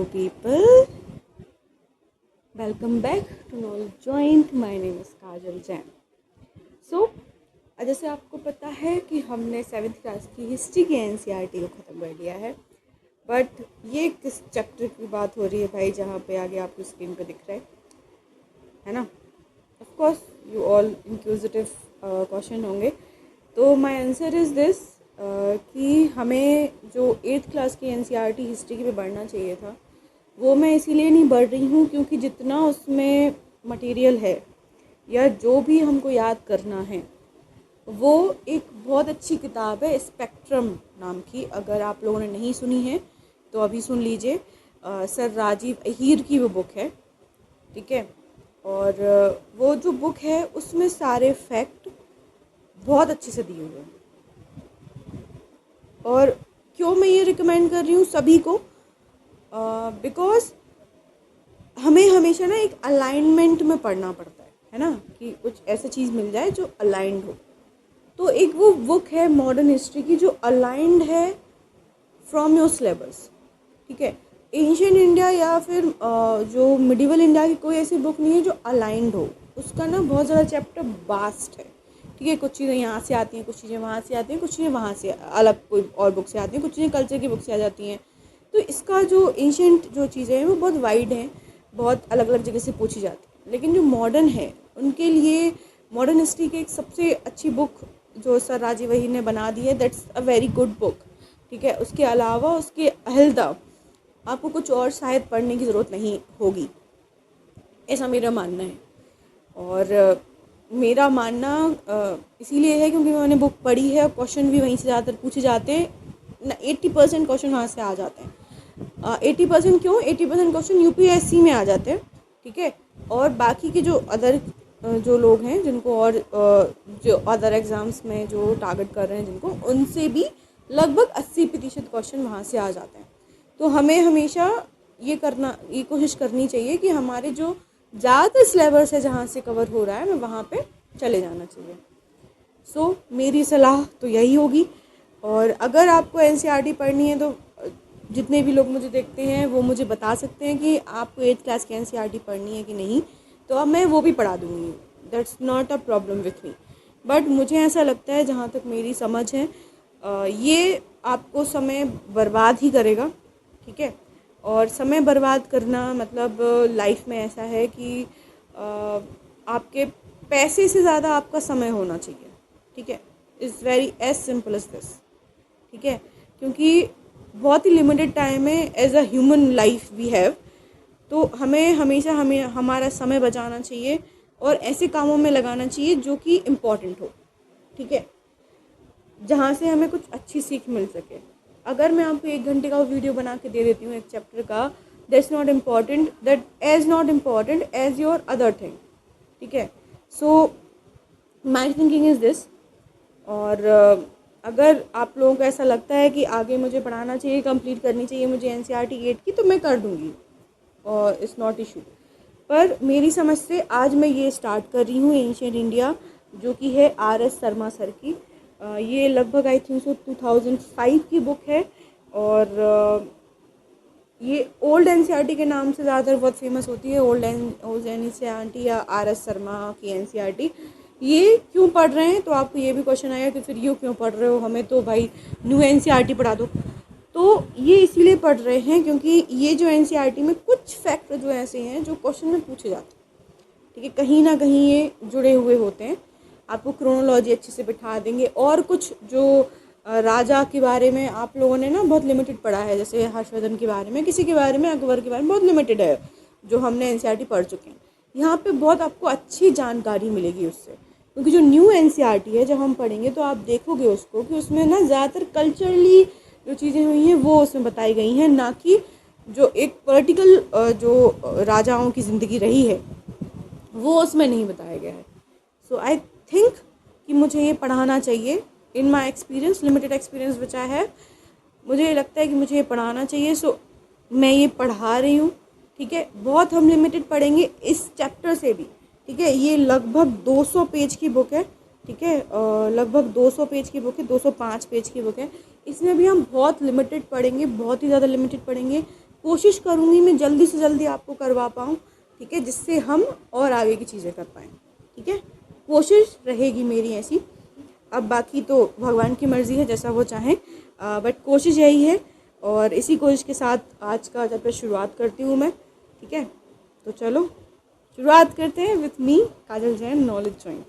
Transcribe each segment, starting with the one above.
Hello people, welcome back to Knowledge Joint. My name is Kajal Jain. So, जैसे आपको पता है कि हमने 7th क्लास की हिस्ट्री की NCERT को ख़त्म कर दिया है, बट ये किस चैप्टर की बात हो रही है भाई जहाँ पे आगे आपको स्क्रीन पे दिख रहा है ना? Of course you all inquisitive question होंगे, तो माय आंसर इज़ दिस कि हमें जो 8th क्लास की NCERT हिस्ट्री की पे बढ़ना चाहिए था, वो मैं इसीलिए नहीं बढ़ रही हूँ क्योंकि जितना उसमें मटेरियल है या जो भी हमको याद करना है वो एक बहुत अच्छी किताब है स्पेक्ट्रम नाम की। अगर आप लोगों ने नहीं सुनी है तो अभी सुन लीजिए। सर राजीव अहीर की वो बुक है, ठीक है। और वो जो बुक है उसमें सारे फैक्ट बहुत अच्छे से दिए हुए हैं। और क्यों मैं ये रिकमेंड कर रही हूँ सभी को, बिकॉज हमें हमेशा ना एक अलाइनमेंट में पढ़ना पड़ता है ना, कि कुछ ऐसी चीज़ मिल जाए जो अलाइंड हो। तो एक वो बुक है मॉडर्न हिस्ट्री की जो अलाइंड है फ्रॉम योर सिलेबस, ठीक है। एंशिएंट इंडिया या फिर जो मिडिवल इंडिया की कोई ऐसी बुक नहीं है जो अलाइंड हो। उसका ना बहुत ज़्यादा चैप्टर वास्ट है, ठीक है। कुछ चीज़ें यहाँ से आती हैं, कुछ चीज़ें वहाँ से आती हैं, कुछ चीज़ें वहाँ से अलग कोई और बुक से आती हैं, कुछ चीज़ें कल्चर की बुक से आ जाती हैं। तो इसका जो एंशिएंट जो चीज़ें हैं वो बहुत वाइड हैं, बहुत अलग अलग जगह से पूछी जाती है। लेकिन जो मॉडर्न है उनके लिए मॉडर्न हिस्ट्री की एक सबसे अच्छी बुक जो सर राजीव अहीर ने बना दी है, that's a very good book, ठीक है। उसके अलावा उसके अहलदा आपको कुछ और शायद पढ़ने की ज़रूरत नहीं होगी, ऐसा मेरा मानना है। और मेरा मानना इसीलिए है क्योंकि मैंने बुक पढ़ी है और क्वेश्चन भी वहीं से ज़्यादातर पूछे जाते हैं। 80% क्वेश्चन वहाँ से आ जाते हैं। 80% क्यों? 80% क्वेश्चन UPSC में आ जाते हैं, ठीक है। और बाकी के जो अदर जो लोग हैं जिनको और जो अदर एग्ज़ाम्स में जो टारगेट कर रहे हैं जिनको, उनसे भी लगभग 80% क्वेश्चन वहाँ से आ जाते हैं। तो हमें हमेशा ये कोशिश करनी चाहिए कि हमारे जो ज़्यादातर सिलेबस है जहाँ से कवर हो रहा है मैं वहाँ पे चले जाना चाहिए। सो मेरी सलाह तो यही होगी। और अगर आपको NCERT पढ़नी है तो जितने भी लोग मुझे देखते हैं वो मुझे बता सकते हैं कि आपको 8th क्लास की NCERT पढ़नी है कि नहीं, तो अब मैं वो भी पढ़ा दूँगी। That's not a problem with me. But मुझे ऐसा लगता है, जहाँ तक मेरी समझ है, ये आपको समय बर्बाद ही करेगा, ठीक है। और समय बर्बाद करना मतलब लाइफ में ऐसा है कि आपके पैसे से ज़्यादा आपका समय होना चाहिए, ठीक है। Is very as simple as this, ठीक है। क्योंकि बहुत ही लिमिटेड टाइम है as a human life we have. तो हमें हमेशा हमारा समय बचाना चाहिए और ऐसे कामों में लगाना चाहिए जो कि इम्पॉर्टेंट हो, ठीक है, जहाँ से हमें कुछ अच्छी सीख मिल सके। अगर मैं आपको 1 घंटे का वीडियो बना के दे देती हूँ एक चैप्टर का, that's not important, that as not important as your other thing, ठीक है। So my thinking is this. और अगर आप लोगों को ऐसा लगता है कि आगे मुझे पढ़ाना चाहिए, कंप्लीट करनी चाहिए मुझे NCERT 8 की, तो मैं कर दूँगी और इट्स नॉट इशू। पर मेरी समझ से आज मैं ये स्टार्ट कर रही हूँ एंशिएंट इंडिया, जो कि है RS शर्मा सर की। ये लगभग आई थिंक सो 2005 की बुक है। और ये ओल्ड NCERT के नाम से ज़्यादातर बहुत फेमस होती है, ओल्ड NCERT या RS शर्मा की NCERT। ये क्यों पढ़ रहे हैं? तो आपको ये भी क्वेश्चन आएगा कि फिर ये क्यों पढ़ रहे हो, हमें तो भाई न्यू NCERT पढ़ा दो। तो ये इसीलिए पढ़ रहे हैं क्योंकि ये जो NCERT में कुछ फैक्ट जो ऐसे हैं जो क्वेश्चन में पूछे जाते हैं, ठीक है, कहीं ना कहीं ये जुड़े हुए होते हैं। आपको क्रोनोलॉजी अच्छे से बिठा देंगे। और कुछ जो राजा के बारे में आप लोगों ने ना बहुत लिमिटेड पढ़ा है, जैसे हर्षवर्धन के बारे में, किसी के बारे में, अकबर के बारे में बहुत लिमिटेड है जो हमने NCERT पढ़ चुके हैं। यहाँ पे बहुत आपको अच्छी जानकारी मिलेगी उससे, क्योंकि जो न्यू NCERT है जब हम पढ़ेंगे तो आप देखोगे उसको कि उसमें ना ज़्यादातर कल्चरली जो चीज़ें हुई हैं वो उसमें बताई गई हैं, ना कि जो एक पॉलिटिकल जो राजाओं की ज़िंदगी रही है वो उसमें नहीं बताया गया है। सो आई थिंक कि मुझे ये पढ़ाना चाहिए। इन माई एक्सपीरियंस, लिमिटेड एक्सपीरियंस बचा है, मुझे लगता है कि मुझे ये पढ़ाना चाहिए। सो मैं ये पढ़ा रही हूँ, ठीक है। बहुत हम लिमिटेड पढ़ेंगे इस चैप्टर से भी, ठीक है। ये लगभग 200 पेज की बुक है, ठीक है। लगभग 200 पेज की बुक है, 205 पेज की बुक है। इसमें भी हम बहुत लिमिटेड पढ़ेंगे, बहुत ही ज़्यादा लिमिटेड पढ़ेंगे। कोशिश करूँगी मैं जल्दी से जल्दी आपको करवा पाऊँ, ठीक है, जिससे हम और आगे की चीज़ें कर पाएँ, ठीक है। कोशिश रहेगी मेरी ऐसी, अब बाकी तो भगवान की मर्ज़ी है, जैसा वो चाहें, बट कोशिश यही है। और इसी कोशिश के साथ आज का चैप्टर शुरुआत करती हूँ मैं, ठीक है। तो चलो शुरुआत करते हैं with me Kajal Jain, knowledge joint.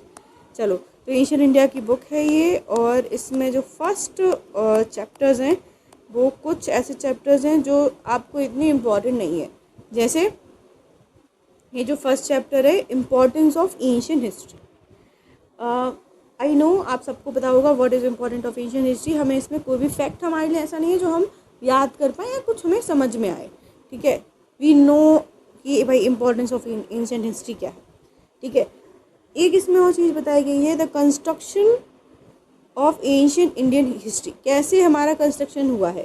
चलो, तो एंशिएंट इंडिया की बुक है ये, और इसमें जो फर्स्ट चैप्टर्स हैं वो कुछ ऐसे चैप्टर्स हैं जो आपको इतनी इम्पॉर्टेंट नहीं है। जैसे ये जो फर्स्ट चैप्टर है, importance of ancient history. I know आप सबको पता होगा what is important of ancient history. हमें इसमें कोई भी फैक्ट हमारे लिए ऐसा नहीं है जो हम याद कर पाएँ या कुछ हमें समझ में आए, ठीक है। वी नो कि भाई इम्पोर्टेंस ऑफ एंशिएंट हिस्ट्री क्या है, ठीक है। एक इसमें और चीज़ बताई गई है, the construction of ancient Indian history. कैसे हमारा कंस्ट्रक्शन हुआ है।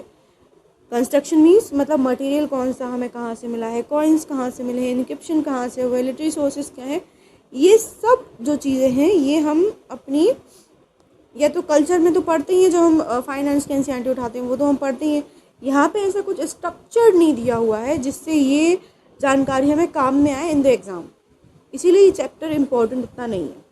कंस्ट्रक्शन मीन्स मतलब मटेरियल कौन सा हमें कहाँ से मिला है, कॉइन्स कहाँ से मिले हैं, इनक्रिप्शन कहाँ से हुआ, लिटरेरी सोर्सेज क्या है। ये सब जो चीज़ें हैं ये हम अपनी या तो कल्चर में तो पढ़ते ही हैं, जो हम फाइनेंस के एनसीईआरटी उठाते हैं वो तो हम पढ़ते ही हैं। यहाँ पे ऐसा कुछ स्ट्रक्चर नहीं दिया हुआ है जिससे ये जानकारी हमें काम में आए इन द एग्ज़ाम, इसीलिए ये चैप्टर इम्पोर्टेंट उतना नहीं है।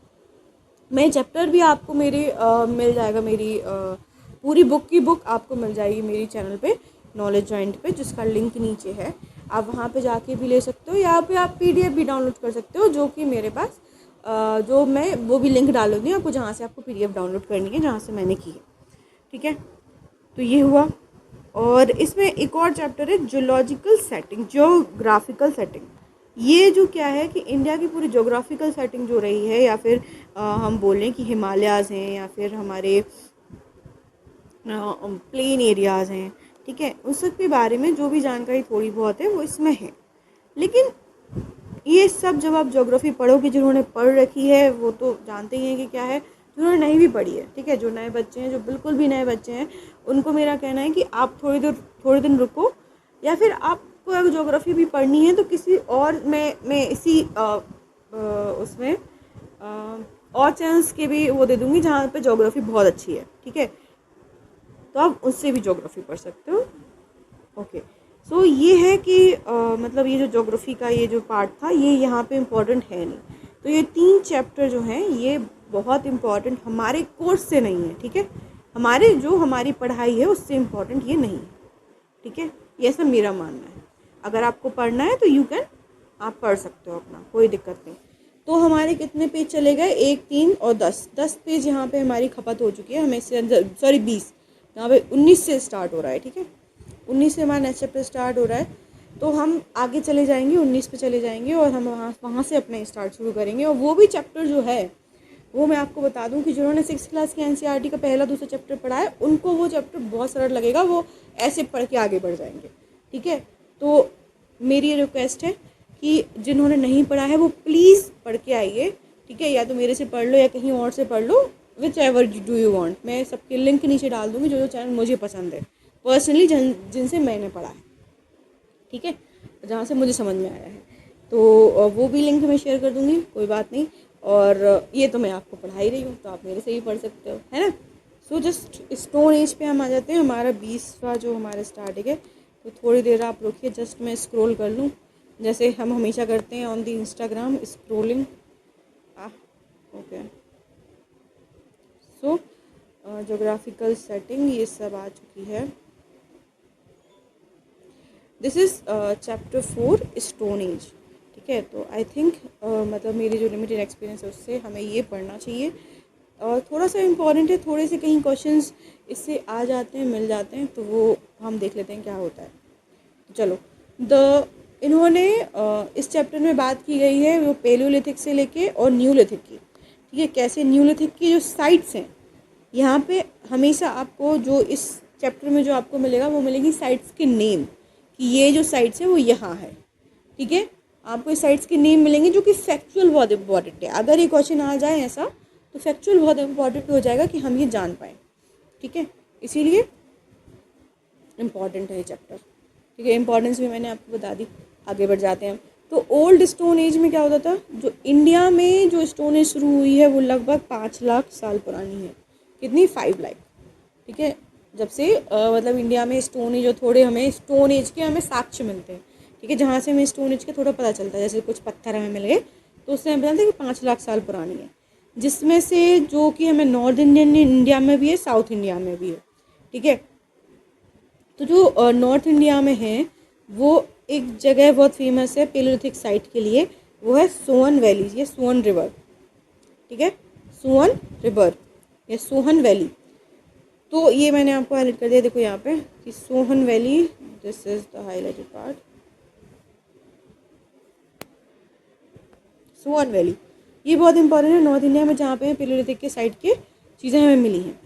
मैं चैप्टर भी आपको मेरे मिल जाएगा, मेरी पूरी बुक की बुक आपको मिल जाएगी मेरी चैनल पे नॉलेज जॉइंट पे, जिसका लिंक नीचे है। आप वहाँ पे जाके भी ले सकते हो, या पे आप पीडीएफ भी डाउनलोड कर सकते हो, जो कि मेरे पास जो मैं वो भी लिंक डाल दूँगी आपको, जहाँ से आपको पीडीएफ डाउनलोड करनी है, जहाँ से मैंने की है, ठीक है। तो ये हुआ। और इसमें एक और चैप्टर है जियोलॉजिकल सेटिंग, जियोग्राफिकल सेटिंग। ये जो क्या है कि इंडिया की पूरी ज्योग्राफिकल सेटिंग जो रही है, या फिर हम बोलें कि हिमालयाज़ हैं, या फिर हमारे प्लेन एरियाज़ हैं, ठीक है, उस सब के बारे में जो भी जानकारी थोड़ी बहुत है वो इसमें है। लेकिन ये सब जब आप ज्योग्राफी पढ़ोगे, जिन्होंने पढ़ रखी है वो तो जानते ही हैं कि क्या है, जिन्होंने नहीं भी पढ़ी है, ठीक है, जो नए बच्चे हैं, जो बिल्कुल भी नए बच्चे हैं, उनको मेरा कहना है कि आप थोड़े दिन रुको, या फिर आपको अगर ज्योग्राफी भी पढ़नी है तो किसी और मैं इसी उसमें और चैनल्स के भी वो दे दूँगी जहाँ पे ज्योग्राफी बहुत अच्छी है, ठीक है, तो आप उससे भी ज्योग्राफी पढ़ सकते हो। ओके, सो ये है कि मतलब ये जो ज्योग्राफी का ये जो पार्ट था ये यहाँ पे इम्पोर्टेंट है नहीं। तो ये 3 चैप्टर जो हैं ये बहुत इम्पॉर्टेंट हमारे कोर्स से नहीं है, ठीक है, हमारी पढ़ाई है उससे इम्पॉर्टेंट ये नहीं है, ठीक है। ये ऐसा मेरा मानना है। अगर आपको पढ़ना है तो यू कैन, आप पढ़ सकते हो अपना, कोई दिक्कत नहीं। तो हमारे कितने पेज चले गए, 1, 3 और 10 पेज यहाँ पे हमारी खपत हो चुकी है। हमें इससे 20, यहाँ पे 19 से स्टार्ट हो रहा है, ठीक है, 19 से हमारा नेक्स्ट चैप्टर स्टार्ट हो रहा है। तो हम आगे चले जाएंगे, 19 पे चले जाएंगे, और हम वहाँ से अपना स्टार्ट शुरू करेंगे। और वो भी चैप्टर जो है वो मैं आपको बता दूं कि जिन्होंने 6th क्लास की एनसीईआरटी का पहला दूसरा चैप्टर पढ़ा है उनको वो चैप्टर बहुत सरल लगेगा, वो ऐसे पढ़ के आगे बढ़ जाएंगे, ठीक है। तो मेरी रिक्वेस्ट है कि जिन्होंने नहीं पढ़ा है वो प्लीज़ पढ़ के आइए, ठीक है, या तो मेरे से पढ़ लो या कहीं और से पढ़ लो, whichever do you want. मैं सबके लिंक नीचे डाल दूँगी, जो चैनल मुझे पसंद है पर्सनली, जिनसे मैंने पढ़ा है, ठीक है, जहाँ से मुझे समझ में आया है, तो वो भी लिंक मैं शेयर कर दूँगी, कोई बात नहीं। और ये तो मैं आपको पढ़ा ही रही हूँ, तो आप मेरे से ही पढ़ सकते हो, है ना। सो जस्ट स्टोन एज पे हम आ जाते हैं, हमारा 20वां जो हमारा स्टार्टिंग है। तो थोड़ी देर आप रुकिए, जस्ट मैं स्क्रॉल कर लूँ, जैसे हम हमेशा करते हैं on the Instagram, scrolling. Okay, so geographical setting ये सब आ चुकी है। This is chapter 4 stone age, ठीक है। तो आई थिंक मतलब मेरी जो लिमिटेड एक्सपीरियंस है उससे हमें ये पढ़ना चाहिए, और थोड़ा सा इम्पॉर्टेंट है, थोड़े से कहीं क्वेश्चंस इससे आ जाते हैं, मिल जाते हैं, तो वो हम देख लेते हैं क्या होता है। चलो, इन्होंने इस चैप्टर में बात की गई है वो पेलियोलिथिक से लेके और न्यूलिथिक की, ठीक है। कैसे न्यूलिथिक की जो साइट्स हैं, यहाँ पे हमेशा आपको जो इस चैप्टर में जो आपको मिलेगा वो मिलेगी साइट्स के नेम, कि ये जो साइट्स हैं वो यहाँ है, ठीक है। आपको इस साइट्स के नेम मिलेंगे जो कि फैक्चुअल बहुत इंपॉर्टेंट है। अगर ये क्वेश्चन आ जाए ऐसा तो फैक्चुअल बहुत इंपॉर्टेंट हो जाएगा कि हम ये जान पाएँ, ठीक है, इसीलिए इम्पॉर्टेंट है ये चैप्टर, ठीक है। इंपॉर्टेंस भी मैंने आपको बता दी। आगे बढ़ जाते हैं। तो ओल्ड स्टोन एज में क्या होता था, जो इंडिया में जो स्टोन एज शुरू हुई है वो लगभग 5 लाख साल पुरानी है। कितनी, 5 लाख, ठीक है। जब से मतलब इंडिया में स्टोन एज, जो थोड़े हमें स्टोन एज के हमें साक्ष्य मिलते हैं, ठीक है, जहाँ से हमें स्टोन एज के थोड़ा पता चलता है, जैसे कुछ पत्थर हमें मिल गए तो उससे हमें पता चलता है कि 5 लाख साल पुरानी है, जिसमें से जो कि हमें नॉर्थ इंडियन इंडिया में भी है, साउथ इंडिया में भी है, ठीक है। तो जो नॉर्थ इंडिया में है वो एक जगह बहुत फेमस है पेलोलिथिक साइट के लिए, वो है सोहन वैली, ये सोहन रिवर, ठीक है, सोहन रिवर या सोहन वैली। तो ये मैंने आपको हाईलाइट कर दिया, देखो यहाँ पे कि Sohan valley, this is the highlighted part, Sohan valley, ये बहुत इंपॉर्टेंट है नॉर्थ इंडिया में, जहाँ पे पेलोलिथिक के साइट के चीज़ें हमें मिली हैं,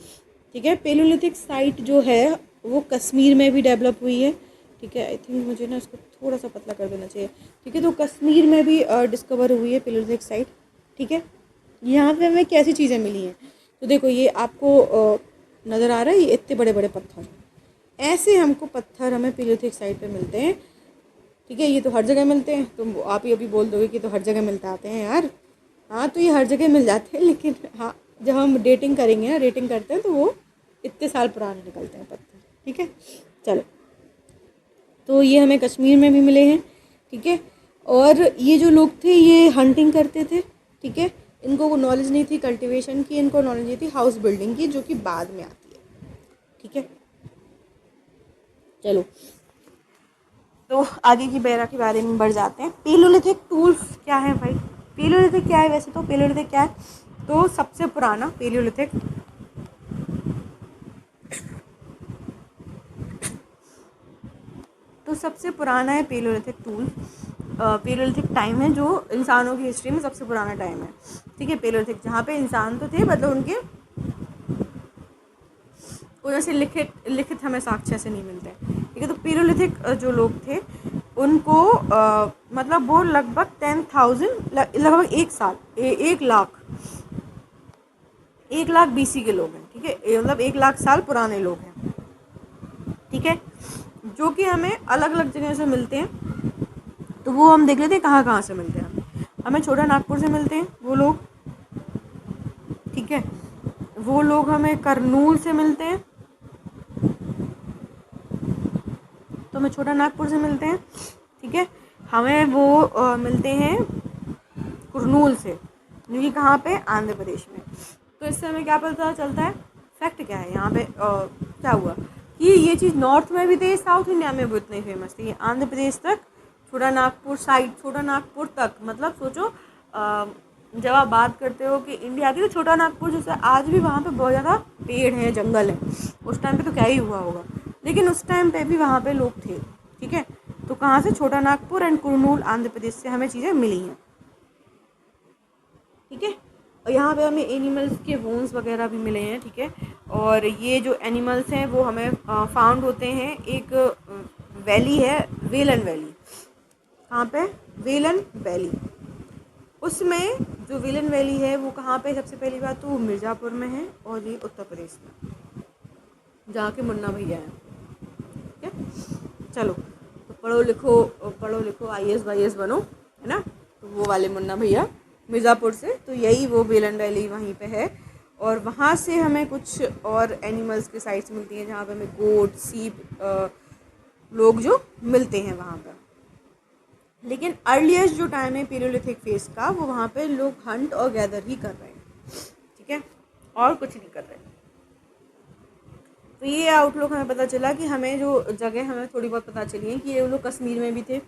ठीक है। पेलोलिथिक साइट जो है वो कश्मीर में भी डेवलप हुई है, ठीक है। आई थिंक मुझे ना इसको थोड़ा सा पतला कर देना चाहिए, ठीक है। तो कश्मीर में भी डिस्कवर हुई है पेलोलिथिक साइट, ठीक है। यहाँ पे हमें कैसी चीज़ें मिली हैं, तो देखो ये आपको नज़र आ रहा है, ये इतने बड़े बड़े पत्थर, ऐसे हमको पत्थर हमें पेलोलिथिक साइट पे मिलते हैं, ठीक है। ये तो हर जगह मिलते हैं, तो आप ही अभी बोल दोगे कि तो हर जगह मिलते आते हैं यार, हाँ तो ये हर जगह मिल जाते हैं, लेकिन हाँ जब हम डेटिंग करेंगे ना, रेटिंग करते हैं, तो वो इतने साल पुराने निकलते हैं पत्थर, ठीक है। चलो, तो ये हमें कश्मीर में भी मिले हैं, ठीक है। और ये जो लोग थे ये हंटिंग करते थे, ठीक है। इनको नॉलेज नहीं थी कल्टीवेशन की, इनको नॉलेज नहीं थी हाउस बिल्डिंग की, जो कि बाद में आती है, ठीक है। चलो, तो आगे की बेरा के बारे में बढ़ जाते हैं। पेलोलिथिक टूल्स क्या है भाई, पेलोलिथिक क्या है, वैसे तो पेलोलिथिक क्या है, तो सबसे पुराना पेलोलिथिक, तो सबसे पुराना है पेलोलिथिक टूल, पेलोलिथिक टाइम है जो इंसानों की हिस्ट्री में सबसे पुराना टाइम है, ठीक है। पेलोलिथिक जहाँ पे इंसान तो थे, मतलब उनके उधर से लिखित लिखित हमें साक्ष्य से नहीं मिलते, ठीक है। तो पेलोलिथिक जो लोग थे उनको मतलब वो लगभग 10,000, लगभग 1 साल, 1 लाख BC के लोग हैं, ठीक है, मतलब 1 लाख साल पुराने लोग हैं, ठीक है, जो कि हमें अलग अलग जगह से मिलते हैं। तो वो हम देख लेते हैं कहाँ कहाँ से मिलते हैं। हमें छोटा नागपुर से मिलते हैं वो लोग, ठीक है। वो लोग हमें करनूल से मिलते हैं, तो हमें छोटा नागपुर से मिलते हैं, ठीक है। हमें वो मिलते हैं कुरनूल से, जो कि कहाँ पे, आंध्र प्रदेश में। तो इससे हमें क्या पता चलता है, फैक्ट क्या है यहाँ पे, क्या हुआ कि ये चीज़ नॉर्थ में भी थी, साउथ इंडिया में भी उतनी फेमस थी, आंध्र प्रदेश तक, छोटा नागपुर साइड, छोटा नागपुर तक, मतलब सोचो जब आप बात करते हो कि इंडिया की, तो छोटा नागपुर जैसे आज भी वहाँ पे बहुत ज़्यादा पेड़ हैं, जंगल है, उस टाइम पे तो क्या ही हुआ होगा, लेकिन उस टाइम पे भी वहाँ पे लोग थे, ठीक है। तो कहाँ से, छोटा नागपुर एंड कुरनूल, आंध्र प्रदेश से हमें चीज़ें मिली हैं, ठीक है। और यहाँ पे हमें एनिमल्स के बोन्स वगैरह भी मिले हैं, ठीक है। और ये जो एनिमल्स हैं वो हमें फाउंड होते हैं, एक वैली है वेलन वैली, कहाँ पे, वेलन वैली, उसमें जो वेलन वैली है वो कहाँ पे, सबसे पहली बात तो वो मिर्ज़ापुर में है, और ये उत्तर प्रदेश में, जहाँ के मुन्ना भैया हैं, ठीक है। चलो, तो पढ़ो लिखो IAS वाईएएस बनो, है ना। तो वो वाले मुन्ना भैया मिर्ज़ापुर से, तो यही वो वेलन वैली वहीं पे है। और वहाँ से हमें कुछ और एनिमल्स की साइट्स मिलती हैं, जहाँ पे हमें गोट, सीप लोग जो मिलते हैं वहाँ पर। लेकिन अर्लीस्ट जो टाइम है पेलोलिथिक फेज का, वो वहाँ पे लोग हंट और गैदर ही कर रहे हैं, ठीक है, और कुछ नहीं कर रहे। तो ये आउटलुक हमें पता चला कि हमें जो जगह हमें थोड़ी बहुत पता चली है कि ये लोग कश्मीर में भी थे,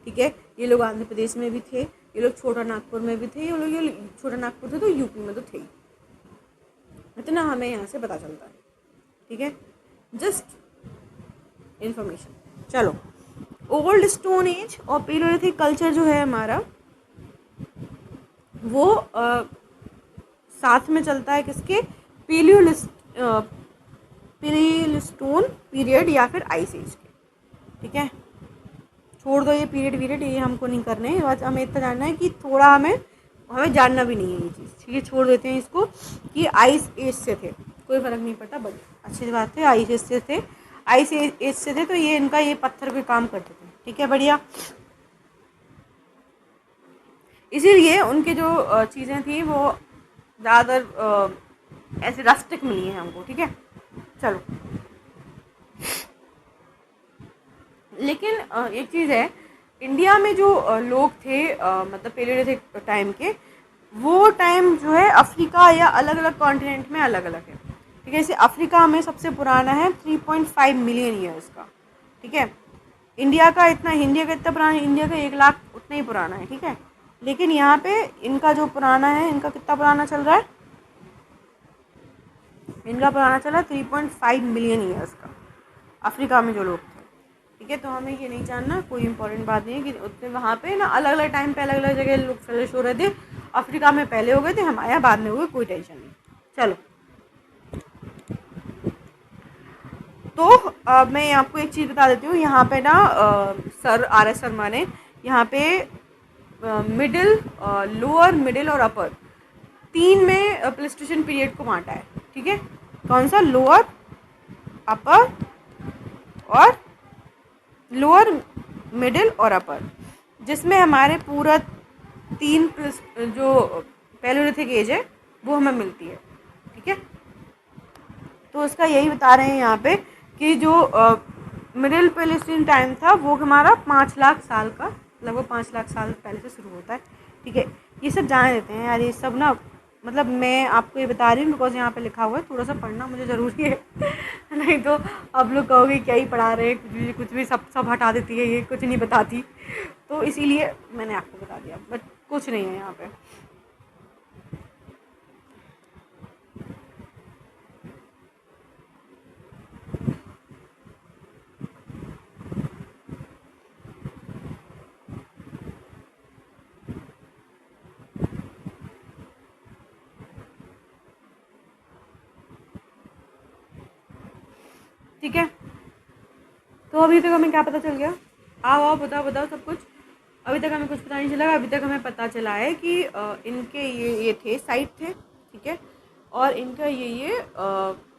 ठीक है, ये लोग आंध्र प्रदेश में भी थे, ये लोग छोटा नागपुर में भी थे, ये छोटा नागपुर थे तो यूपी में तो थे ही, इतना हमें यहाँ से पता चलता है, ठीक है, जस्ट इन्फॉर्मेशन। चलो, ओल्ड स्टोन एज और पेलोलिथिक कल्चर जो है हमारा, वो साथ में चलता है किसके, पेलियोस्टोन पीरियड या फिर आइस एज के, ठीक है। छोड़ दो ये पीरियड ये हमको नहीं करने हैं, बस हमें इतना जानना है कि थोड़ा हमें जानना भी नहीं है ये चीज़, ठीक है, छोड़ देते हैं इसको कि आइस एज से थे, कोई फ़र्क नहीं पड़ता, बट अच्छी बात है, आइस एज से थे, आइस एज से थे, तो ये इनका ये पत्थर पे काम करते थे, ठीक है, बढ़िया। इसीलिए उनके जो चीज़ें थी वो ज़्यादातर ऐसे रस्टिक मिली हैं हमको, ठीक है। चलो, लेकिन एक चीज़ है, इंडिया में जो लोग थे मतलब पेलियोलिथिक टाइम के, वो टाइम जो है अफ्रीका या अलग अलग कॉन्टिनेंट में अलग अलग है। ठीक है, जैसे अफ्रीका में सबसे पुराना है 3.5 मिलियन ईयर्स का। ठीक है, इंडिया का इतना पुराना, इंडिया का 1 लाख उतना ही पुराना है। ठीक है, लेकिन यहाँ पे इनका जो पुराना है, इनका कितना पुराना चल रहा है, इनका पुराना चला 3.5 मिलियन ईयर्स का, अफ्रीका में जो लोग थे। ठीक है, तो हमें ये नहीं जानना, कोई इंपॉर्टेंट बात नहीं है कि उतने वहाँ पे ना अलग अलग टाइम पे अलग अलग जगह लोग फ्लरिश हो रहे थे। अफ्रीका में पहले हो गए थे, हमारे यहाँ बाद में हुए, कोई टेंशन नहीं। चलो, तो मैं आपको एक चीज़ बता देती हूँ। यहाँ पे ना सर RS शर्मा ने यहाँ पे मिडिल, लोअर, मिडिल और अपर, 3 में प्लेस्टोसिन पीरियड को बांटा है। ठीक है, कौन सा, लोअर, अपर और लोअर, मिडिल और अपर, जिसमें हमारे पूरा 3 जो पैलियोलिथिक एज है वो हमें मिलती है। ठीक है, तो उसका यही बता रहे हैं यहाँ पे कि जो मिडिल पैलेस्टीन टाइम था वो हमारा 5 लाख साल का, लगभग 5 लाख साल पहले से शुरू होता है। ठीक है, ये सब जान देते हैं यार, ये सब ना, मतलब मैं आपको ये बता रही हूँ बिकॉज यहाँ पे लिखा हुआ है, थोड़ा सा पढ़ना मुझे ज़रूरी है नहीं तो आप लोग कहोगे क्या ही पढ़ा रहे हैं, कुछ भी सब सब हटा देती है, ये कुछ नहीं बताती। तो इसीलिए मैंने आपको बता दिया, बट कुछ नहीं है यहाँ पे। ठीक है, तो अभी तक हमें क्या पता चल गया, आओ आओ बताओ बताओ सब कुछ। अभी तक हमें कुछ पता नहीं चला, अभी तक हमें पता चला है कि इनके ये थे, साइट थे। ठीक है, और इनका ये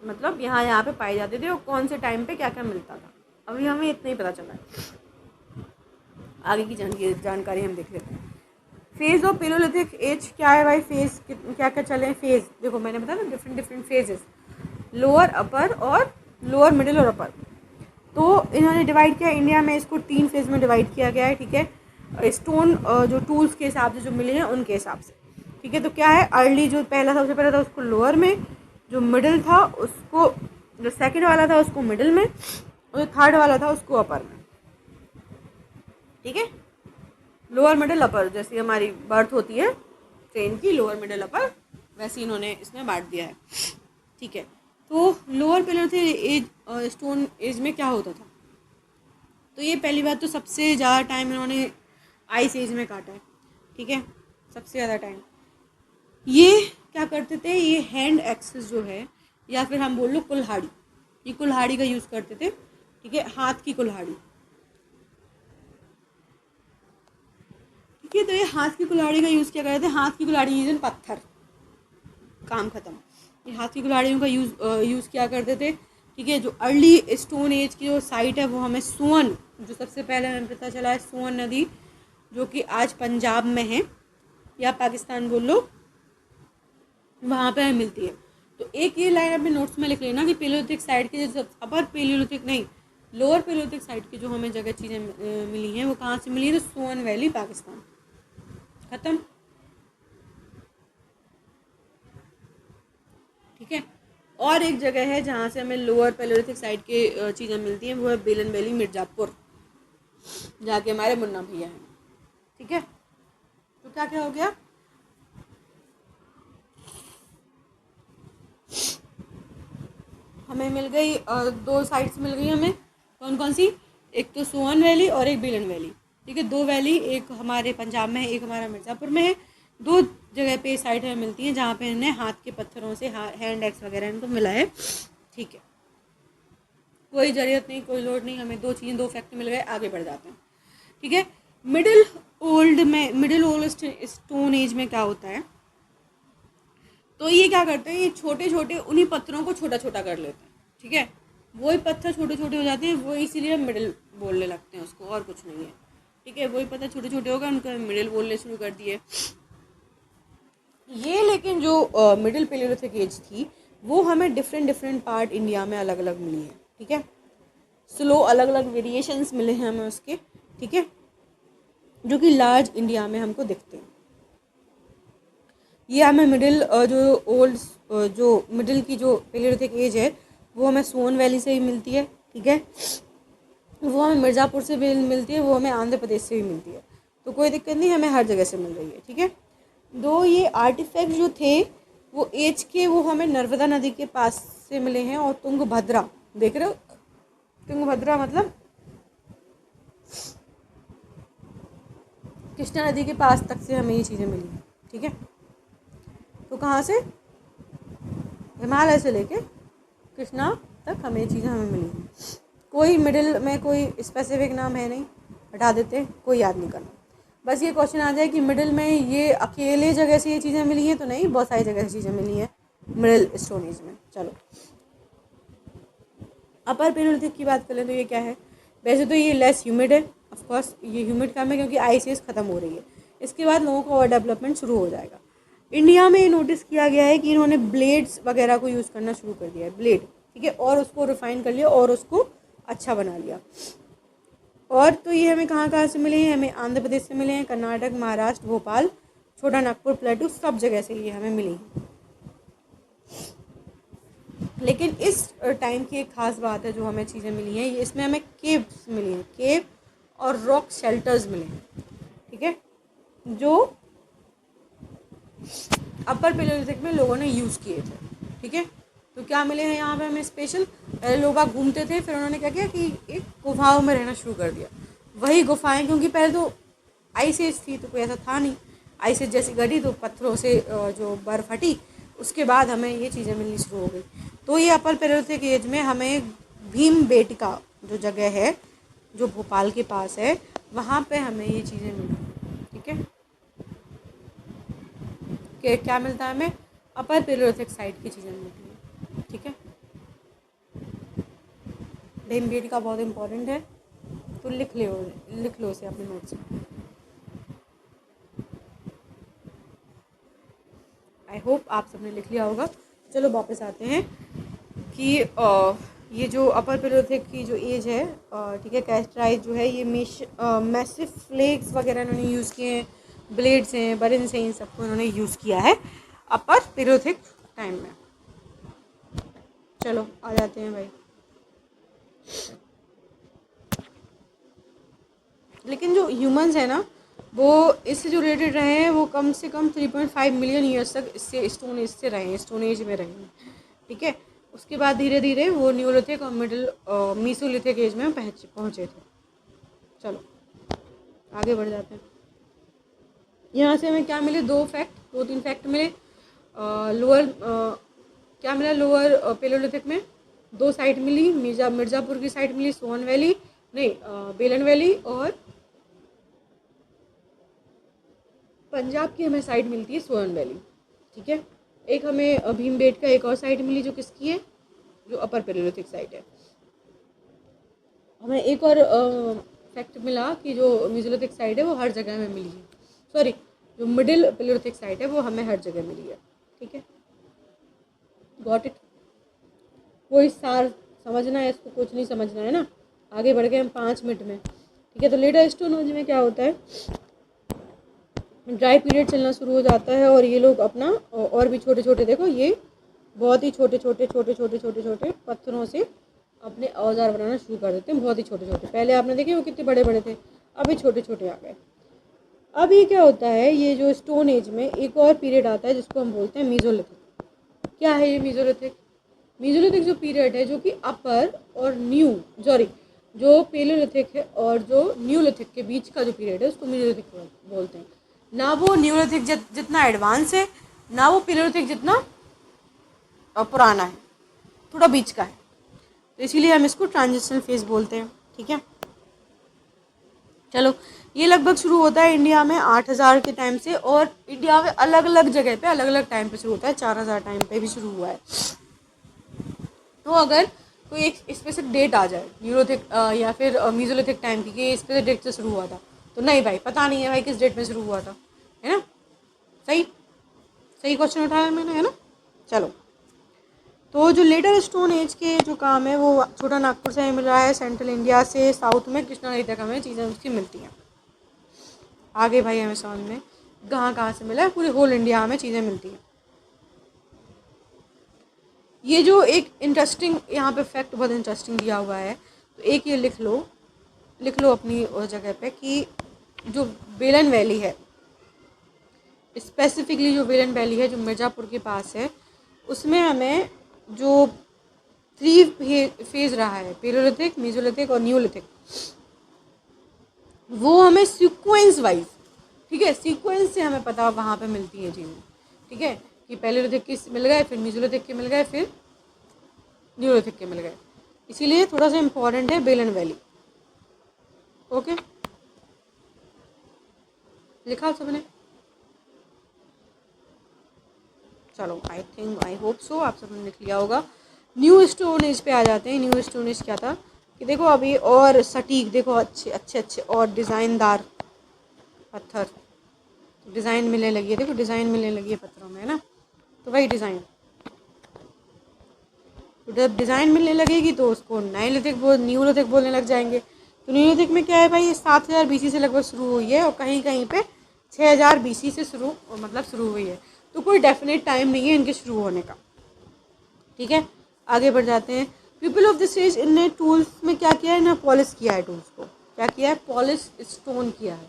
मतलब यहाँ पे पाए जाते थे, और कौन से टाइम पे क्या क्या मिलता था, अभी हमें इतना ही पता चला है। आगे की जानकारी हम देख लेते हैं। फेज ऑफ पेलोलिथिक एज क्या है भाई, फेज क्या क्या चले हैं, फेज देखो मैंने बताया ना, डिफरेंट डिफरेंट फेजेस, लोअर, अपर और लोअर, मिडिल और अपर। तो इन्होंने डिवाइड किया, इंडिया में इसको 3 फेज में डिवाइड किया गया है। ठीक है, स्टोन जो टूल्स के हिसाब से जो मिले हैं उनके हिसाब से। ठीक है, तो क्या है, अर्ली जो पहला सबसे पहला था उसको लोअर में, जो मिडिल था उसको, जो सेकंड वाला था उसको मिडिल में, और जो थर्ड वाला था उसको अपर में। ठीक है, लोअर, मिडिल, अपर, जैसी हमारी बर्थ होती है ट्रेन की, लोअर, मिडिल, अपर, वैसे इन्होंने इसमें बांट दिया है। ठीक है, तो lower palaeolithic age, stone age में क्या होता था, तो ये पहली बात तो सबसे ज़्यादा टाइम इन्होंने आइस एज में काटा है। ठीक है, सबसे ज़्यादा टाइम ये क्या करते थे, ये हैंड एक्सेस जो है, या फिर हम बोल लो कुल्हाड़ी, ये कुल्हाड़ी का यूज़ करते थे। ठीक है, हाथ की कुल्हाड़ी। ठीक है, तो ये हाथ की कुल्हाड़ी का यूज़ क्या करते थे, हाथ की कुल्हाड़ी यूज पत्थर, काम खत्म। ये हाथ की कुल्हाड़ियों का यूज़ क्या करते थे। ठीक है, जो अर्ली स्टोन एज की जो साइट है वो हमें सुअन, जो सबसे पहले हमें पता चला है, सुअन नदी, जो कि आज पंजाब में है या पाकिस्तान बोल लो, वहाँ पे हमें मिलती है। तो एक ये लाइन अपने नोट्स में लिख लेना कि पेलियोलिथिक साइड के जो अपर पेलियोलिथिक नहीं, लोअर पेलियोलिथिक साइड की जो हमें जगह चीज़ें मिली हैं वो कहाँ से मिली है, तो सोन वैली, पाकिस्तान, खत्म। ठीक है, और एक जगह है जहाँ से हमें लोअर पेलियोलिथिक साइड के चीज़ें मिलती हैं, वो है बेलन वैली, मिर्ज़ापुर, जाके हमारे मुन्ना भैया हैं। ठीक है, तो क्या क्या हो गया, हमें मिल गई 2 साइट्स मिल गई हमें, कौन कौन सी, एक तो सोन वैली और एक बेलन वैली। ठीक है, 2 वैली, एक हमारे पंजाब में है, एक हमारा मिर्ज़ापुर में है। 2 जगह पे साइट हमें मिलती हैं जहाँ पे इन्हें हाथ के पत्थरों से हैंड एक्स वगैरह इनको मिला है। ठीक है, कोई ज़रूरत नहीं, कोई लोड नहीं, हमें 2 चीज़ें 2 फैक्ट मिल गए, आगे बढ़ जाते हैं। ठीक है, मिडिल ओल्ड स्टोन एज में क्या होता है, तो ये क्या करते हैं, ये छोटे छोटे उन्हीं पत्थरों को छोटा छोटा कर लेते हैं। ठीक है, वही पत्थर छोटे छोटे हो जाते हैं, वो इसीलिए मिडिल बोलने लगते हैं उसको, और कुछ नहीं है। ठीक है, वही पत्थर छोटे छोटे हो गए, उनको मिडिल बोलने शुरू कर दिए ये। लेकिन जो मिडिल पेलियोलिथिक एज थी वो हमें डिफरेंट डिफरेंट पार्ट इंडिया में अलग अलग मिली है। ठीक है, स्लो अलग अलग वेरिएशंस मिले हैं हमें उसके, ठीक है, जो कि लार्ज इंडिया में हमको दिखते हैं। ये हमें मिडिल जो ओल्ड जो मिडिल की जो पेलियोलिथिक एज है वो हमें सोन वैली से ही मिलती है, ठीक है, वो हमें मिर्ज़ापुर से भी मिलती है, वो हमें आंध्र प्रदेश से भी मिलती है, तो कोई दिक्कत नहीं, हमें हर जगह से मिल रही है, ठीक है। दो ये आर्टिफैक्ट जो थे वो एज के, वो हमें नर्मदा नदी के पास से मिले हैं, और तुंगभद्रा, देख रहे हो, तुंगभद्रा मतलब कृष्णा नदी के पास तक से हमें ये चीज़ें मिली हैं, ठीक है। तो कहाँ से, हिमालय से लेके कृष्णा तक हमें ये चीज़ें हमें मिली हैं। कोई मिडिल में कोई स्पेसिफिक नाम है नहीं, हटा देते हैं, कोई याद नहीं करना। बस ये क्वेश्चन आ जाए कि मिडिल में ये अकेले जगह से ये चीज़ें मिली हैं, तो नहीं, बहुत सारी जगह से चीज़ें मिली हैं मिडिल स्टोन एज में। चलो अपर पेलियोलिथिक की बात कर लें तो ये क्या है, वैसे तो ये लेस ह्यूमिड है, ऑफकोर्स ये ह्यूमिड कम है क्योंकि आइस एज ख़त्म हो रही है। इसके बाद लोगों का और डेवलपमेंट शुरू हो जाएगा। इंडिया में नोटिस किया गया है कि इन्होंने ब्लेड्स वगैरह को यूज़ करना शुरू कर दिया है, ब्लेड, ठीक है, और उसको रिफाइन कर लिया और उसको अच्छा बना लिया। और तो ये हमें कहाँ कहाँ से मिले हैं, हमें आंध्र प्रदेश से मिले हैं, कर्नाटक, महाराष्ट्र, भोपाल, छोटा नागपुर, प्लेटू, सब जगह से ये हमें मिली हैं। लेकिन इस टाइम की एक खास बात है जो हमें चीज़ें मिली हैं, ये इसमें हमें केव्स मिली हैं, केव और रॉक शेल्टर्स मिले हैं, ठीक है, जो अपर पेलियोलिथिक में लोगों ने यूज़ किए थे, ठीक है। तो क्या मिले हैं यहाँ पे हमें स्पेशल, पहले लोग घूमते थे, फिर उन्होंने क्या किया कि एक गुफाओं में रहना शुरू कर दिया। वही गुफाएं, क्योंकि पहले तो आइस एज थी तो कोई ऐसा था नहीं, आइस एज जैसी घटी तो पत्थरों से जो बर्फ़ हटी, उसके बाद हमें ये चीज़ें मिलनी शुरू हो गई। तो ये अपर पेलियोलिथिक एज में हमें भीमबेटका जो जगह है जो भोपाल के पास है, वहाँ पे हमें ये चीज़ें मिली, ठीक है। कि क्या मिलता है हमें, अपर पेलियोलिथिक साइड की चीज़ें मिलती हैं, ठीक है। भीमबेटका बहुत इंपॉर्टेंट है, तो लिख लो इसे अपने नोट्स में। आई होप आप सबने लिख लिया होगा। चलो वापस आते हैं कि ये जो अपर पेलियोलिथिक की जो एज है, ठीक है, कैरेक्टराइज जो है, ये मैसिव फ्लेक्स वगैरह इन्होंने यूज़ किए हैं, ब्लेड्स हैं, बरिन्स हैं, इन सबको इन्होंने यूज़ किया है अपर पेलियोलिथिक टाइम में। चलो आ जाते हैं भाई, लेकिन जो ह्यूमंस है ना, वो इससे जो रिलेटेड रहे हैं वो कम से कम 3.5 मिलियन ईयर्स तक इससे स्टोन एज से रहे हैं, स्टोन एज में रहे हैं, ठीक है। उसके बाद धीरे धीरे वो न्यूलिथिक और मिडिल मीसोलिथिक एज में पहुँचे थे। चलो आगे बढ़ जाते हैं। यहाँ से हमें क्या मिले, दो तीन फैक्ट मिले। लोअर क्या मिला, लोअर पेलियोलिथिक में दो साइट मिली, मिर्ज़ापुर की साइट मिली, सोन वैली नहीं, बेलन वैली, और पंजाब की हमें साइट मिलती है सोन वैली, ठीक है। एक हमें भीमबेटका एक और साइट मिली जो किसकी है, जो अपर पेलियोलिथिक साइट है। हमें एक और फैक्ट मिला कि जो मेसोलिथिक साइट है वो हर जगह में मिली है, सॉरी, जो मिडिल पेलियोलिथिक साइट है वो हमें हर जगह मिली है, ठीक है। गॉट इट, कोई सार समझना है इसको, कुछ नहीं समझना है ना। आगे बढ़ गए हम 5 मिनट में, ठीक है। तो लेटर स्टोन एज में क्या होता है, ड्राई पीरियड चलना शुरू हो जाता है, और ये लोग अपना और भी छोटे छोटे, देखो ये बहुत ही छोटे छोटे पत्थरों से अपने औजार बनाना शुरू कर देते हैं, बहुत ही छोटे छोटे। पहले आपने देखे वो कितने बड़े बड़े थे, अभी छोटे छोटे आ गए। अब ये क्या होता है, ये जो स्टोन एज में एक और पीरियड आता है जिसको हम बोलते हैं मीसोलिथिक। क्या है ये मीसोलिथिक, मीसोलिथिक जो पीरियड है, जो कि अपर और जो पेलियोलिथिक है और जो न्यूलिथिक के बीच का जो पीरियड है उसको मीसोलिथिक बोलते हैं। ना वो न्यूलिथिक जितना एडवांस है, ना वो पेलियोलिथिक जितना पुराना है, थोड़ा बीच का है, तो इसीलिए हम इसको ट्रांजिशनल फेज बोलते हैं, ठीक है। चलो ये लगभग शुरू होता है इंडिया में 8000 के टाइम से, और इंडिया में अलग अलग जगह पे अलग अलग टाइम पे शुरू होता है, 4000 टाइम पे भी शुरू हुआ है। तो अगर कोई एक स्पेसिफिक डेट आ जाए न्यूलिथिक या फिर मीसोलिथिक टाइम की कि स्पेसिफिक डेट से शुरू हुआ था, तो नहीं भाई पता नहीं है भाई किस डेट में शुरू हुआ था, है ना। सही क्वेश्चन उठाया मैंने, है ना। चलो तो जो लेटर स्टोन एज के जो काम है वो छोटा नागपुर से मिल रहा है, सेंट्रल इंडिया से साउथ में कृष्णा नदी तक हमें चीज़ें उसकी मिलती हैं। आगे भाई हमें समझ में कहाँ कहाँ से मिला है, पूरे होल इंडिया में चीज़ें मिलती हैं। ये जो एक इंटरेस्टिंग यहाँ पे फैक्ट बहुत इंटरेस्टिंग दिया हुआ है, तो एक ये लिख लो अपनी जगह पे कि जो बेलन वैली है, स्पेसिफिकली जो बेलन वैली है जो मिर्ज़ापुर के पास है, उसमें हमें जो 3 फेज रहा है, पेलोलिथिक, मेसोलिथिक और न्यूलिथिक, वो हमें सीक्वेंस वाइज, ठीक है, सीक्वेंस से हमें पता वहाँ पे मिलती है चीज़ें, ठीक है, कि पेलोलिथिक के मिल गए, फिर मेसोलिथिक के मिल गए, फिर न्यूलिथिक के मिल गए। इसीलिए थोड़ा सा इम्पॉर्टेंट है बेलन वैली। ओके, लिखा सबने? चलो, आई होप सो आप सबने लिख लिया होगा। न्यू स्टोन एज पे आ जाते हैं। न्यू स्टोन एज क्या था कि देखो अभी और सटीक, देखो अच्छे और डिज़ाइनदार पत्थर, डिज़ाइन मिलने लगी है, देखो डिज़ाइन मिलने लगी है पत्थरों में, है ना, तो वही डिज़ाइन, तो जब डिज़ाइन मिलने लगेगी तो उसको न्यूलिथिक बोलने लग जाएंगे। तो न्यूलिथिक में क्या है भाई, ये 7000 BC से लगभग शुरू हुई है और कहीं कहीं पे 6000 BC से शुरू हुई है। तो कोई डेफिनेट टाइम नहीं है इनके शुरू होने का, ठीक है। आगे बढ़ जाते हैं। पीपल ऑफ दिस एज इनने टूल्स में क्या किया है, इन्हें पॉलिश किया है, टूल्स को क्या किया है, पॉलिश स्टोन किया है,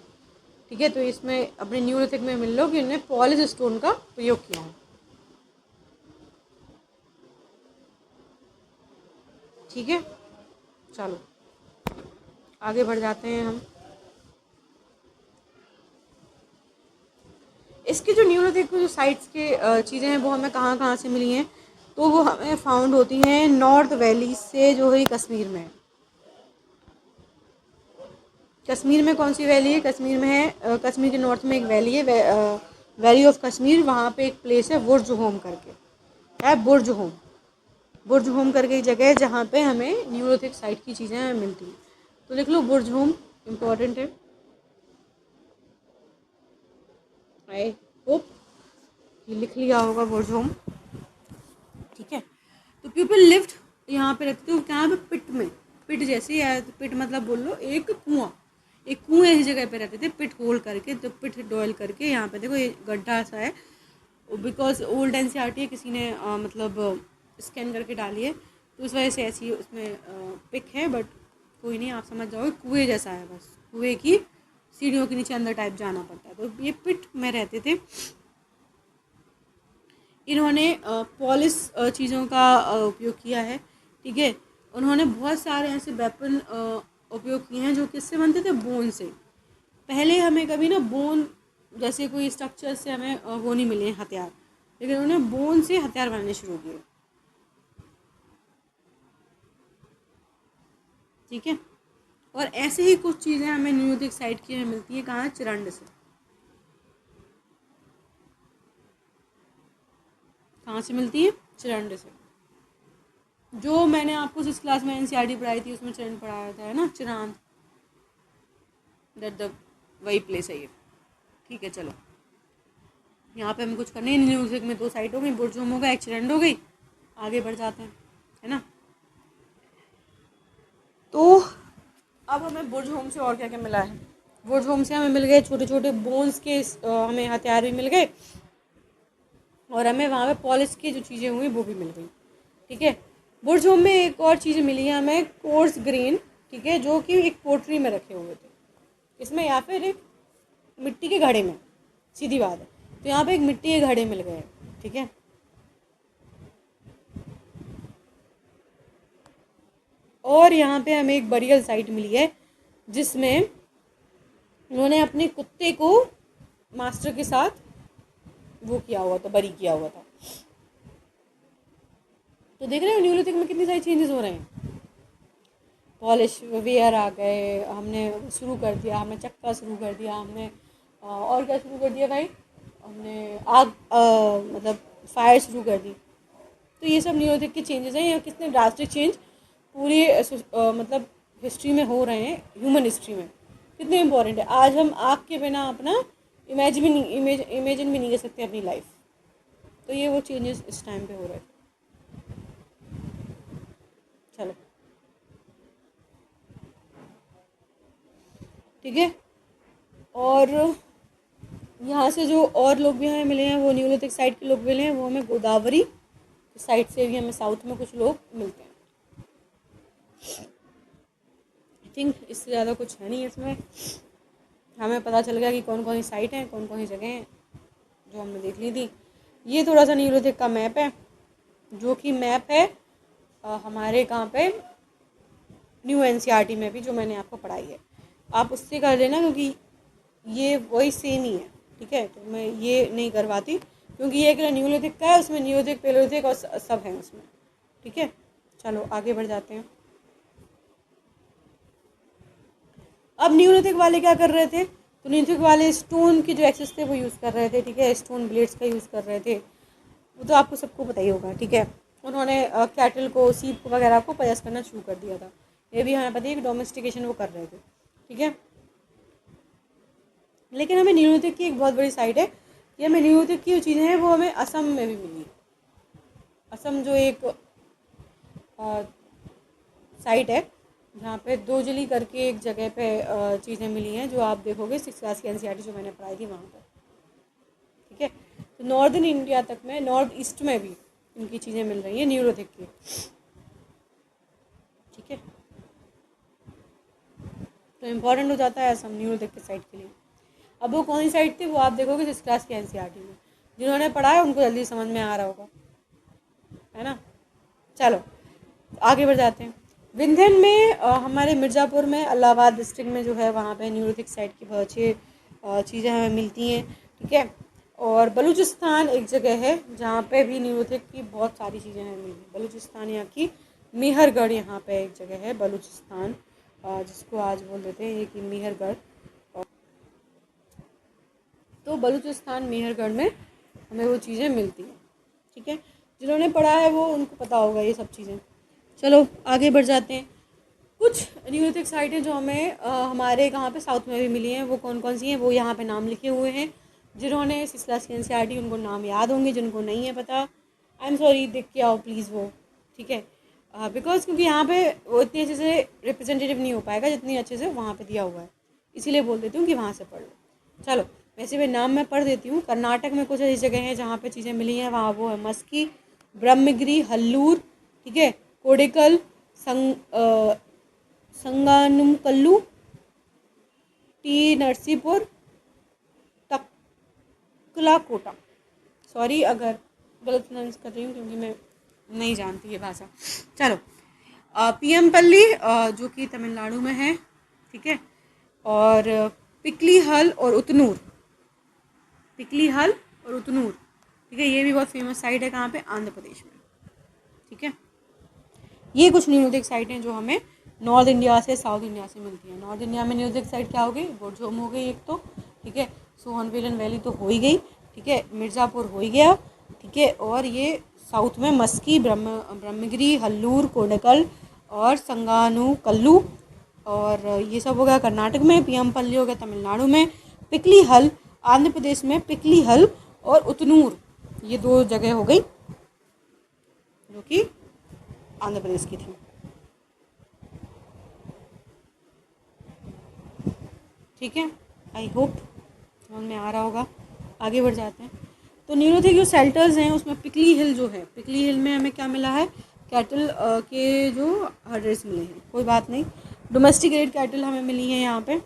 ठीक है। तो इसमें अपने न्यूलिथिक में मिल लो कि इन्होंने पॉलिश स्टोन का प्रयोग किया है, ठीक है। चलो आगे बढ़ जाते हैं हम। इसके जो न्यूलिथिक जो साइट्स के चीज़ें हैं वो हमें कहाँ कहाँ से मिली हैं, तो वो हमें फाउंड होती हैं नॉर्थ वैली से, जो है कश्मीर में। कश्मीर में कौन सी वैली है, कश्मीर में है कश्मीर के नॉर्थ में एक वैली है, वैली ऑफ कश्मीर। वहाँ पे एक प्लेस है बुर्ज होम करके, है बुर्ज होम करके एक जगह है जहाँ पे हमें न्यूलिथिक साइट की चीज़ें मिलती हैं। तो लिख लो बुर्ज होम, इम्पोर्टेंट है। आई होप ये लिख लिया होगा बुर्ज होम, ठीक है। तो पीपल लिव्ड, यहाँ पे रखते हो कहाँ पे, पिट में, पिट जैसे है, पिट मतलब बोल लो एक कुआं, एक कुएं ऐसी जगह पे रहते थे, पिट होल करके, तो पिट डॉयल करके। यहाँ पे देखो ये गड्ढा सा है, बिकॉज ओल्ड NCERT है, किसी ने मतलब स्कैन करके डाली है, तो उस वजह से ऐसी उसमें पिक है, बट कोई नहीं, आप समझ जाओगे, कुएं जैसा है, बस कुएं की सीढ़ियों के नीचे अंदर टाइप जाना पड़ता है। तो ये पिट में रहते थे। इन्होंने पॉलिश चीज़ों का उपयोग किया है, ठीक है। उन्होंने बहुत सारे ऐसे वेपन उपयोग किए हैं जो किससे बनते थे, बोन से। पहले हमें कभी ना बोन जैसे कोई स्ट्रक्चर से हमें वो नहीं मिले हथियार, लेकिन उन्होंने बोन से हथियार बनाने शुरू किए, ठीक है। और ऐसे ही कुछ चीज़ें हमें न्यूलिथिक साइट की हमें मिलती है, कहाँ, चिरंड से। कहाँ से मिलती है, चिरंड से। जो मैंने आपको जिस क्लास में NCERT पढ़ाई थी उसमें चिरंड पढ़ाया था, है ना, चिरांद, दैट द वही प्लेस है ये, ठीक है। चलो यहाँ पे हमें कुछ करने नहीं, न्यूलिथिक में 2 साइट हो गई, बुर्ज होम हो गया, एक चिरंड हो गई। आगे बढ़ जाते हैं, है ना। तो अब हमें बुर्ज होम से और क्या क्या मिला है। बुर्ज होम से हमें मिल गए छोटे छोटे बोन्स के हमें हथियार भी मिल गए, और हमें वहाँ पे पॉलिश की जो चीज़ें हुई वो भी मिल गई, ठीक है। बुर्ज होम में एक और चीज़ मिली है हमें, कोर्स ग्रेन, ठीक है, जो कि एक पोट्री में रखे हुए थे इसमें, या फिर एक मिट्टी के घड़े में, सीधी बात है। तो यहाँ पे एक मिट्टी के घड़े मिल गए, ठीक है। और यहाँ पे हमें एक बरियल साइट मिली है जिसमें उन्होंने अपने कुत्ते को मास्टर के साथ वो किया हुआ था, बरी किया हुआ था। तो देख रहे हो न्यूलिथिक में कितनी सारी चेंजेस हो रहे हैं। पॉलिश वेयर आ गए, हमने शुरू कर दिया, हमने चक्का शुरू कर दिया, हमने और क्या शुरू कर दिया भाई, हमने आग मतलब फायर शुरू कर दी। तो ये सब न्यूलिथिक के चेंजेस हैं। ये कितने ड्रास्टिक चेंज पूरी मतलब हिस्ट्री में हो रहे हैं, ह्यूमन हिस्ट्री में कितने इंपॉर्टेंट है। आज हम आग के बिना अपना इमेजिन भी नहीं कर सकते अपनी लाइफ। तो ये वो चेंजेस इस टाइम पे हो रहे हैं। चलो ठीक है। और यहाँ से जो और लोग भी हमें मिले हैं वो न्यूलिथिक साइड के लोग मिले हैं, वो हमें गोदावरी साइड से भी हमें साउथ में कुछ लोग मिलते हैं। आई थिंक इससे ज़्यादा कुछ है नहीं इसमें। हमें पता चल गया कि कौन कौन सी साइट हैं, कौन कौन सी जगह हैं जो हमने देख ली थी। ये थोड़ा सा न्यूलिथिक का मैप है, जो कि मैप है हमारे कहाँ पे न्यू एनसीईआरटी में भी, जो मैंने आपको पढ़ाई है। आप उससे कर लेना क्योंकि ये वही सेम ही है, ठीक है। तो मैं ये नहीं करवाती क्योंकि ये एक न्यूलिथिक का है, उसमें न्यूलिथिक पेलोलिथिक और सब हैं उसमें, ठीक है। चलो आगे बढ़ जाते हैं। अब न्यूलिथिक वाले क्या कर रहे थे, तो न्यूलिथिक वाले स्टोन के जो एक्सेस थे वो यूज़ कर रहे थे, ठीक है। स्टोन ब्लेड्स का यूज़ कर रहे थे, वो तो आपको सबको पता ही होगा, ठीक है। उन्होंने कैटल को, सीप को वगैरह को पजस करना शुरू कर दिया था। ये भी हमें पता है कि डोमेस्टिकेशन वो कर रहे थे, ठीक है। लेकिन हमें न्यूलिथिक की एक बहुत बड़ी साइड है कि हमें न्यूलिथिक की जो चीज़ें हैं वो हमें असम में भी मिली। असम जो एक साइट है जहाँ पे दोजली करके एक जगह पे चीज़ें मिली हैं, जो आप देखोगे 6th क्लास की एनसीईआरटी जो मैंने पढ़ाई थी वहाँ पर, ठीक है। तो नॉर्दर्न इंडिया तक में, नॉर्थ ईस्ट में भी इनकी चीज़ें मिल रही हैं न्यूलिथिक की, ठीक है। तो इम्पॉर्टेंट हो जाता है असम न्यूलिथिक के साइड के लिए। अब वो कौन सी साइड थी वो आप देखोगे 6th क्लास की एनसीईआरटी में। जिन्होंने पढ़ा है उनको जल्दी समझ में आ रहा होगा, है ना। चलो आगे बढ़ जाते हैं। विंध्यन में हमारे मिर्ज़ापुर में, इलाहाबाद डिस्ट्रिक्ट में जो है वहाँ पे न्यूलिथिक साइड की बहुत अच्छी चीज़ें हमें मिलती हैं, ठीक है। और बलूचिस्तान एक जगह है जहाँ पे भी न्यूलिथिक की बहुत सारी चीज़ें हमें मिली। बलूचिस्तान यहाँ की मेहरगढ़, यहाँ पे एक जगह है बलूचिस्तान, जिसको आज बोल देते हैं कि मेहरगढ़। तो बलूचिस्तान मेहरगढ़ में हमें वो चीज़ें मिलती हैं, ठीक है। जिन्होंने पढ़ा है वो, उनको पता होगा ये सब चीज़ें। चलो आगे बढ़ जाते हैं। कुछ न्यूलिथिक साइटें जो हमें हमारे कहाँ पे साउथ में भी मिली हैं, वो कौन कौन सी हैं वो यहाँ पे नाम लिखे हुए हैं। जिन्होंने 6th क्लास की एनसीईआरटी उनको नाम याद होंगे, जिनको नहीं है पता आई एम सॉरी, देख के आओ प्लीज़ वो, ठीक है। बिकॉज क्योंकि यहाँ पे वो इतनी अच्छे से रिप्रेजेंटेटिव नहीं हो पाएगा जितनी अच्छे से वहाँ पे दिया हुआ है, इसीलिए बोल देती हूँ कि वहाँ से पढ़ लो। चलो वैसे भी नाम मैं पढ़ देती हूँ। कर्नाटक में कुछ ऐसी जगह हैं जहाँ पे चीज़ें मिली हैं, वहाँ वो है मस्की, ब्रह्मगिरी, हल्लूर, ठीक है, कोडेकल, संगानुमकल्लू, टी नरसीपुर, तकलाकोटा। सॉरी अगर गलत प्रोनाउंस कर रही हूँ क्योंकि मैं नहीं जानती ये भाषा। चलो पीएमपल्ली जो कि तमिलनाडु में है, ठीक है। और पिकली हल और उतनूर, पिकली हल और उतनूर, ठीक है। ये भी बहुत फेमस साइट है कहाँ पे, आंध्र प्रदेश में, ठीक है। ये कुछ न्यूलिथिक साइट हैं जो हमें नॉर्थ इंडिया से, साउथ इंडिया से मिलती है। नॉर्थ इंडिया में न्यूलिथिक साइट क्या हो गई, बोरझोम हो गई एक तो, ठीक है। सोहनविलन वैली तो हो ही गई, ठीक है। मिर्ज़ापुर हो ही गया, ठीक है। और ये साउथ में मस्की, ब्रह्मगिरी, हल्लूर, कोडकल और संगानुकल्लू, और ये सब हो गया कर्नाटक में। पीएमपल्ली हो गया तमिलनाडु में। पिकली हल आंध्र प्रदेश में, पिकली हल और उतनूर ये 2 जगह हो गई जो कि आंध्र प्रदेश की थी, ठीक है। आई होप समझ में आ रहा होगा। आगे बढ़ जाते हैं। तो न्यूलिथिक जो शेल्टर्स हैं उसमें पिकली हिल जो है, पिकली हिल में हमें क्या मिला है, कैटल के जो हर्डर्स मिले हैं। कोई बात नहीं, डोमेस्टिकेटेड कैटल हमें मिली है यहाँ पे,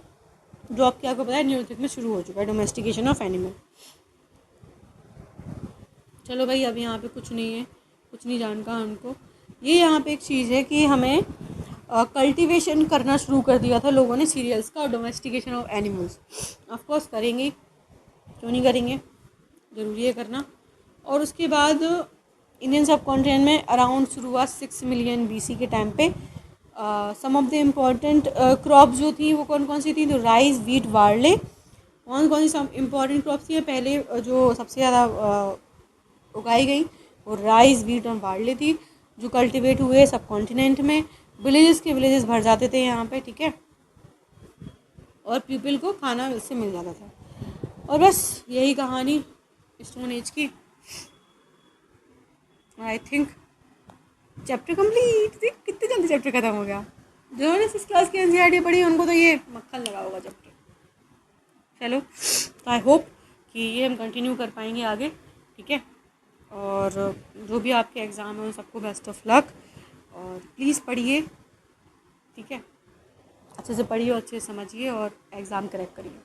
जो आपको पता है न्यूलिथिक में शुरू हो चुका है, डोमेस्टिकेशन ऑफ एनिमल। चलो भाई अब यहाँ पे कुछ नहीं है, कुछ नहीं जानका हमको। ये यहाँ पे एक चीज़ है कि हमें कल्टीवेशन करना शुरू कर दिया था लोगों ने सीरियल्स का, और डोमेस्टिकेशन ऑफ एनिमल्स ऑफकोर्स करेंगे, क्यों नहीं करेंगे, ज़रूरी है करना। और उसके बाद इंडियन सब कॉन्टिनेंट में अराउंड शुरू हुआ 6 मिलियन BC के टाइम पे। सम ऑफ द इम्पॉर्टेंट क्रॉप जो थी वो कौन कौन सी थी, तो राइस, वीट, बार्ले। कौन कौन सी सब इम्पॉर्टेंट क्रॉप्स थी पहले जो सबसे ज़्यादा उगाई गई, वो राइस, वीट और बार्ले थी, जो कल्टीवेट हुए सब कॉन्टिनेंट में। विलेजेस के विलेजेस भर जाते थे यहाँ पे, ठीक है। और पीपल को खाना इससे मिल जाता था। और बस यही कहानी स्टोन एज की। I think chapter complete. देख कितने जल्दी चैप्टर खत्म हो गया। जिन्होंने इस क्लास की एनसीईआरटी पढ़ी उनको तो ये मक्खन लगा होगा चैप्टर। चलो, तो आई होप कि ये हम कंटिन्यू कर पाएंगे आगे, ठीक है। और जो भी आपके एग्ज़ाम हैं सबको बेस्ट ऑफ लक, और प्लीज़ पढ़िए, ठीक है। अच्छे से पढ़िए, अच्छे से समझिए और एग्ज़ाम क्रैक करिए।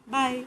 बाय।